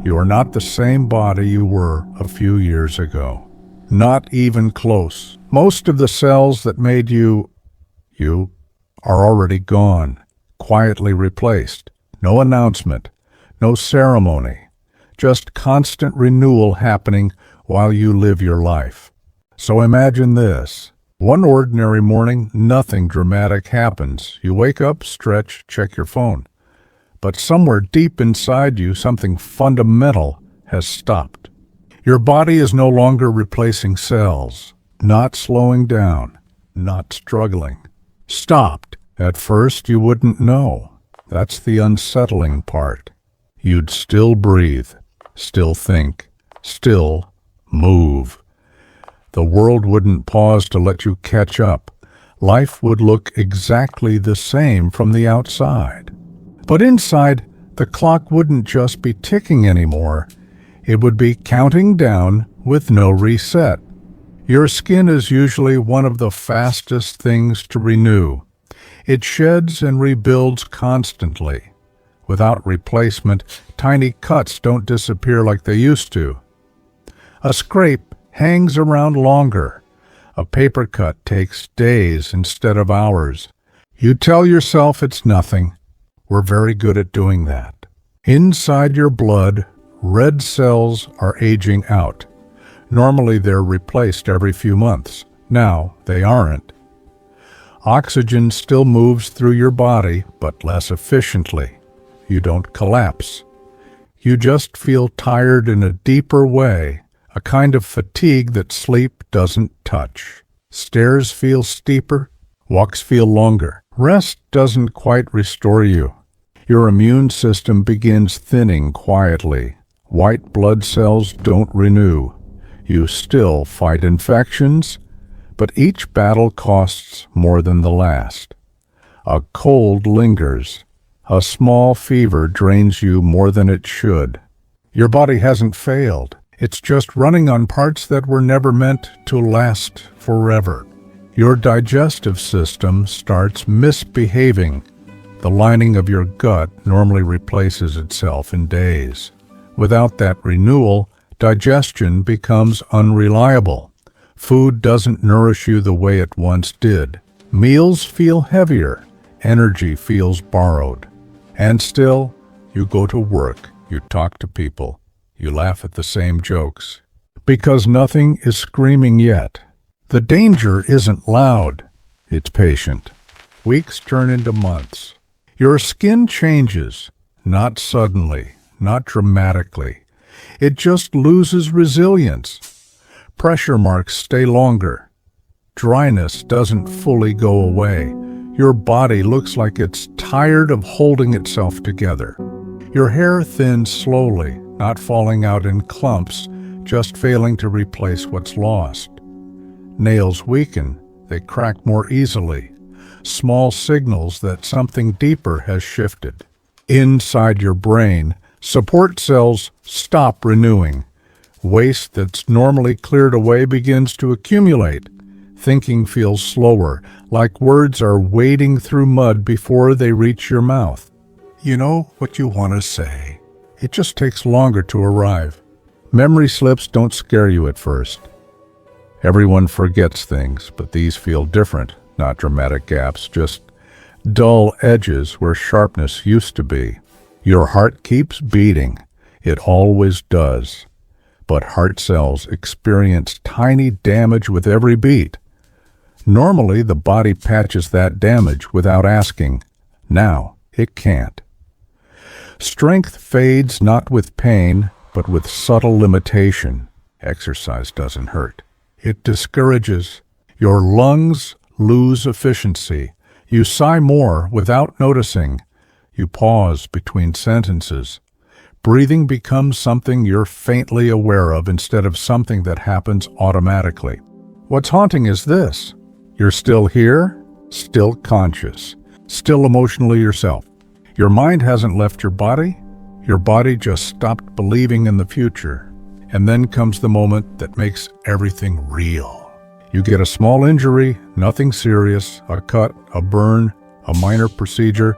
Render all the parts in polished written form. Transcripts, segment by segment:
You are not the same body you were a few years ago. Not even close. Most of the cells that made you are already gone, quietly replaced. No announcement, no ceremony, just constant renewal happening while you live your life. So imagine this. One ordinary morning, nothing dramatic happens. You wake up, stretch, check your phone. But somewhere deep inside you, something fundamental has stopped. Your body is no longer replacing cells, not slowing down, not struggling. Stopped. At first, you wouldn't know. That's the unsettling part. You'd still breathe, still think, still move. The world wouldn't pause to let you catch up. Life would look exactly the same from the outside. But inside, the clock wouldn't just be ticking anymore. It would be counting down with no reset. Your skin is usually one of the fastest things to renew. It sheds and rebuilds constantly. Without replacement, tiny cuts don't disappear like they used to. A scrape hangs around longer. A paper cut takes days instead of hours. You tell yourself it's nothing. We're very good at doing that. Inside your blood, red cells are aging out. Normally they're replaced every few months. Now they aren't. Oxygen still moves through your body, but less efficiently. You don't collapse. You just feel tired in a deeper way, a kind of fatigue that sleep doesn't touch. Stairs feel steeper, walks feel longer. Rest doesn't quite restore you. Your immune system begins thinning quietly. White blood cells don't renew. You still fight infections, but each battle costs more than the last. A cold lingers. A small fever drains you more than it should. Your body hasn't failed. It's just running on parts that were never meant to last forever. Your digestive system starts misbehaving. The lining of your gut normally replaces itself in days. Without that renewal, digestion becomes unreliable. Food doesn't nourish you the way it once did. Meals feel heavier. Energy feels borrowed. And still, you go to work, you talk to people, you laugh at the same jokes. Because nothing is screaming yet. The danger isn't loud, it's patient. Weeks turn into months. Your skin changes, not suddenly, not dramatically. It just loses resilience. Pressure marks stay longer. Dryness doesn't fully go away. Your body looks like it's tired of holding itself together. Your hair thins slowly, not falling out in clumps, just failing to replace what's lost. Nails weaken, they crack more easily. Small signals that something deeper has shifted. Inside your brain, support cells stop renewing. Waste that's normally cleared away begins to accumulate. Thinking feels slower, like words are wading through mud before they reach your mouth. You know what you want to say. It just takes longer to arrive. Memory slips don't scare you at first. Everyone forgets things, but these feel different, not dramatic gaps, just dull edges where sharpness used to be. Your heart keeps beating. It always does. But heart cells experience tiny damage with every beat. Normally, the body patches that damage without asking. Now, it can't. Strength fades not with pain, but with subtle limitation. Exercise doesn't hurt. It discourages. Your lungs lose efficiency. You sigh more without noticing. You pause between sentences. Breathing becomes something you're faintly aware of instead of something that happens automatically. What's haunting is this. You're still here, still conscious, still emotionally yourself. Your mind hasn't left your body just stopped believing in the future. And then comes the moment that makes everything real. You get a small injury, nothing serious, a cut, a burn, a minor procedure.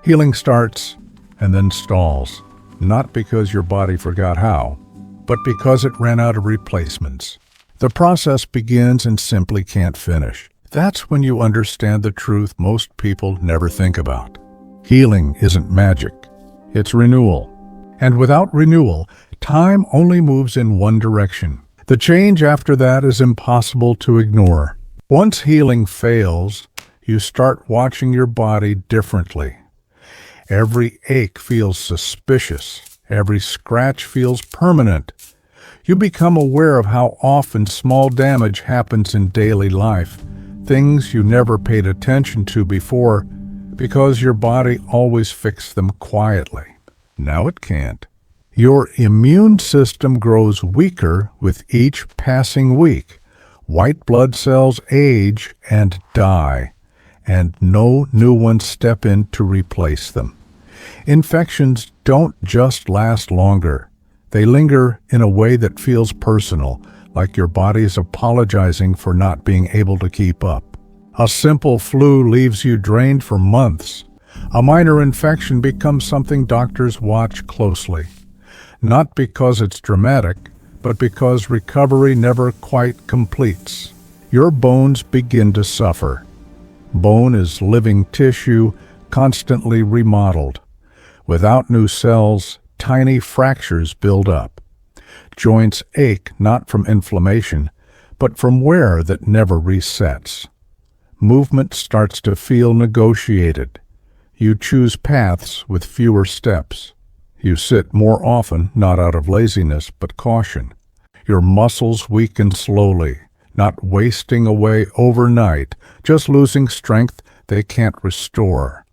Healing starts and then stalls. not because your body forgot how, but because it ran out of replacements. The process begins and simply can't finish. That's when you understand the truth most people never think about. Healing isn't magic, it's renewal. And without renewal, time only moves in one direction. The change after that is impossible to ignore. Once healing fails, you start watching your body differently. Every ache feels suspicious. Every scratch feels permanent. You become aware of how often small damage happens in daily life, things you never paid attention to before because your body always fixed them quietly. Now it can't. Your immune system grows weaker with each passing week. White blood cells age and die, and no new ones step in to replace them. Infections don't just last longer. They linger in a way that feels personal, like your body's apologizing for not being able to keep up. A simple flu leaves you drained for months. A minor infection becomes something doctors watch closely. Not because it's dramatic, but because recovery never quite completes. Your bones begin to suffer. Bone is living tissue, constantly remodeled. Without new cells, tiny fractures build up. Joints ache not from inflammation, but from wear that never resets. Movement starts to feel negotiated. You choose paths with fewer steps. You sit more often, not out of laziness, but caution. Your muscles weaken slowly, not wasting away overnight, just losing strength they can't restore.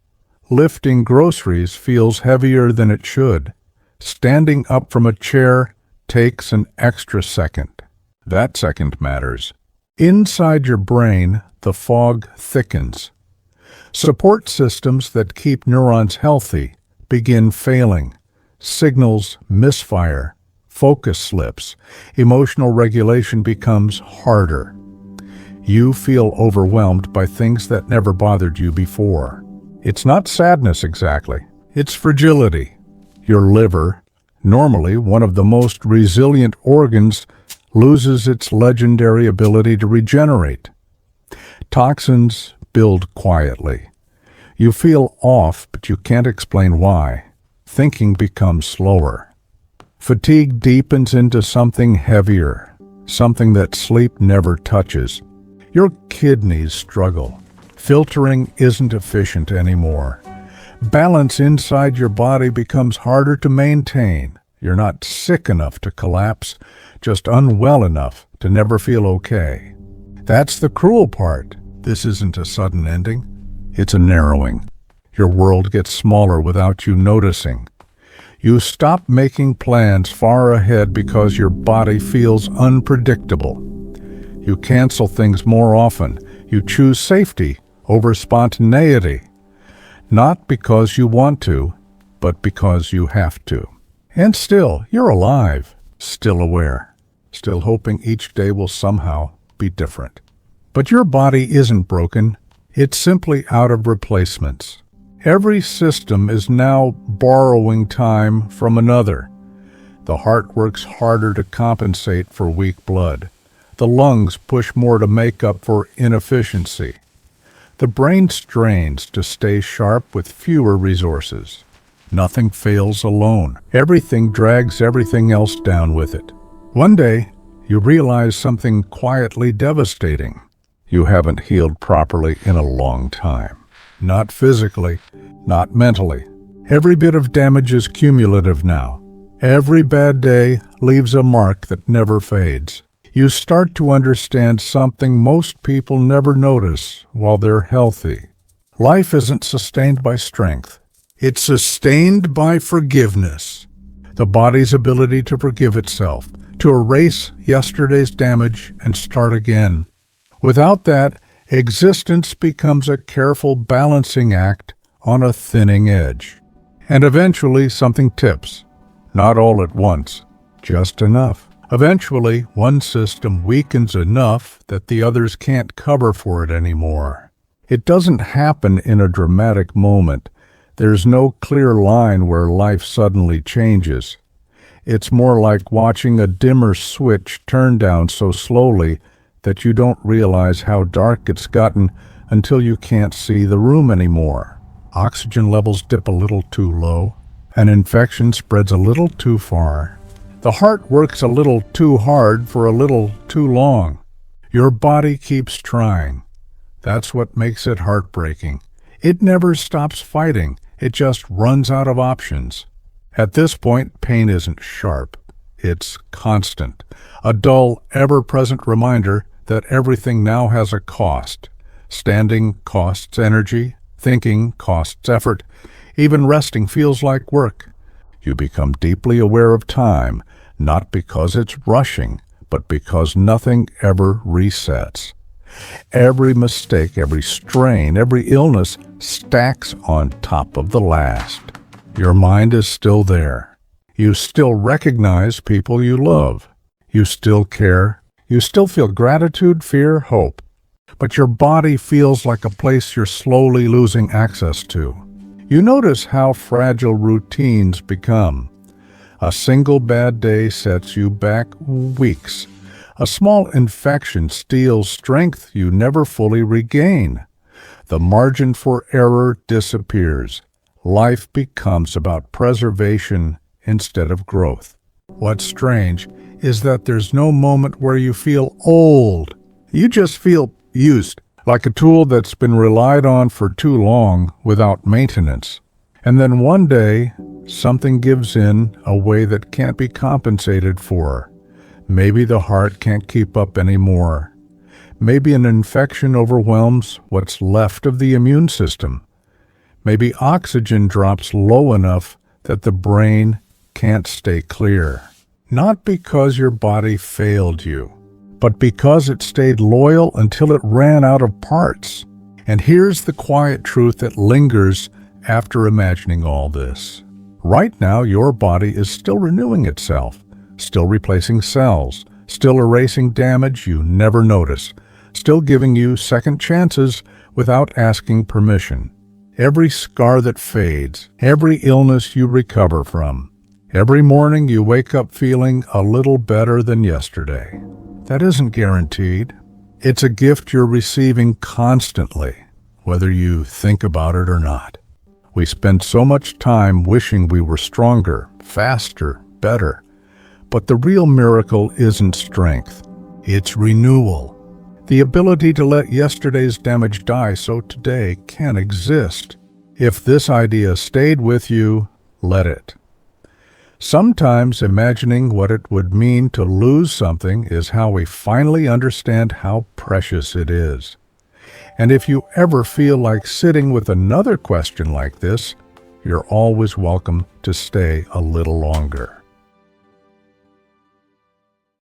Lifting groceries feels heavier than it should. Standing up from a chair takes an extra second. That second matters. Inside your brain, the fog thickens. Support systems that keep neurons healthy begin failing. Signals misfire. Focus slips. Emotional regulation becomes harder. You feel overwhelmed by things that never bothered you before. It's not sadness exactly. It's fragility. Your liver, normally one of the most resilient organs, loses its legendary ability to regenerate. Toxins build quietly. You feel off, but you can't explain why. Thinking becomes slower. Fatigue deepens into something heavier, something that sleep never touches. Your kidneys struggle. Filtering isn't efficient anymore. Balance inside your body becomes harder to maintain. You're not sick enough to collapse, just unwell enough to never feel okay. That's the cruel part. This isn't a sudden ending. It's a narrowing. Your world gets smaller without you noticing. You stop making plans far ahead because your body feels unpredictable. You cancel things more often. You choose safety over spontaneity. Not because you want to, but because you have to. And still, you're alive, still aware, still hoping each day will somehow be different. But your body isn't broken. It's simply out of replacements. Every system is now borrowing time from another. The heart works harder to compensate for weak blood. The lungs push more to make up for inefficiency. The brain strains to stay sharp with fewer resources. Nothing fails alone. Everything drags everything else down with it. One day, you realize something quietly devastating. You haven't healed properly in a long time. Not physically, not mentally. Every bit of damage is cumulative now. Every bad day leaves a mark that never fades. You start to understand something most people never notice while they're healthy. Life isn't sustained by strength. It's sustained by forgiveness. The body's ability to forgive itself, to erase yesterday's damage and start again. Without that, existence becomes a careful balancing act on a thinning edge. And eventually something tips. Not all at once, just enough. Eventually, one system weakens enough that the others can't cover for it anymore. It doesn't happen in a dramatic moment. There's no clear line where life suddenly changes. It's more like watching a dimmer switch turn down so slowly that you don't realize how dark it's gotten until you can't see the room anymore. Oxygen levels dip a little too low. An infection spreads a little too far. The heart works a little too hard for a little too long. Your body keeps trying. That's what makes it heartbreaking. It never stops fighting. It just runs out of options. At this point, pain isn't sharp. It's constant. A dull, ever-present reminder that everything now has a cost. Standing costs energy. Thinking costs effort. Even resting feels like work. You become deeply aware of time, not because it's rushing, but because nothing ever resets. Every mistake, every strain, every illness stacks on top of the last. Your mind is still there. You still recognize people you love. You still care. You still feel gratitude, fear, hope. But your body feels like a place you're slowly losing access to. You notice how fragile routines become. A single bad day sets you back weeks. A small infection steals strength you never fully regain. The margin for error disappears. Life becomes about preservation instead of growth. What's strange is that there's no moment where you feel old. You just feel used, like a tool that's been relied on for too long without maintenance. And then one day, something gives in a way that can't be compensated for. Maybe the heart can't keep up anymore. Maybe an infection overwhelms what's left of the immune system. Maybe oxygen drops low enough that the brain can't stay clear. Not because your body failed you, but because it stayed loyal until it ran out of parts. And here's the quiet truth that lingers after imagining all this. Right now, your body is still renewing itself, still replacing cells, still erasing damage you never notice, still giving you second chances without asking permission. Every scar that fades, every illness you recover from, every morning you wake up feeling a little better than yesterday. That isn't guaranteed. It's a gift you're receiving constantly, whether you think about it or not. We spend so much time wishing we were stronger, faster, better. But the real miracle isn't strength. It's renewal. The ability to let yesterday's damage die so today can exist. If this idea stayed with you, let it. Sometimes imagining what it would mean to lose something is how we finally understand how precious it is. And if you ever feel like sitting with another question like this, you're always welcome to stay a little longer.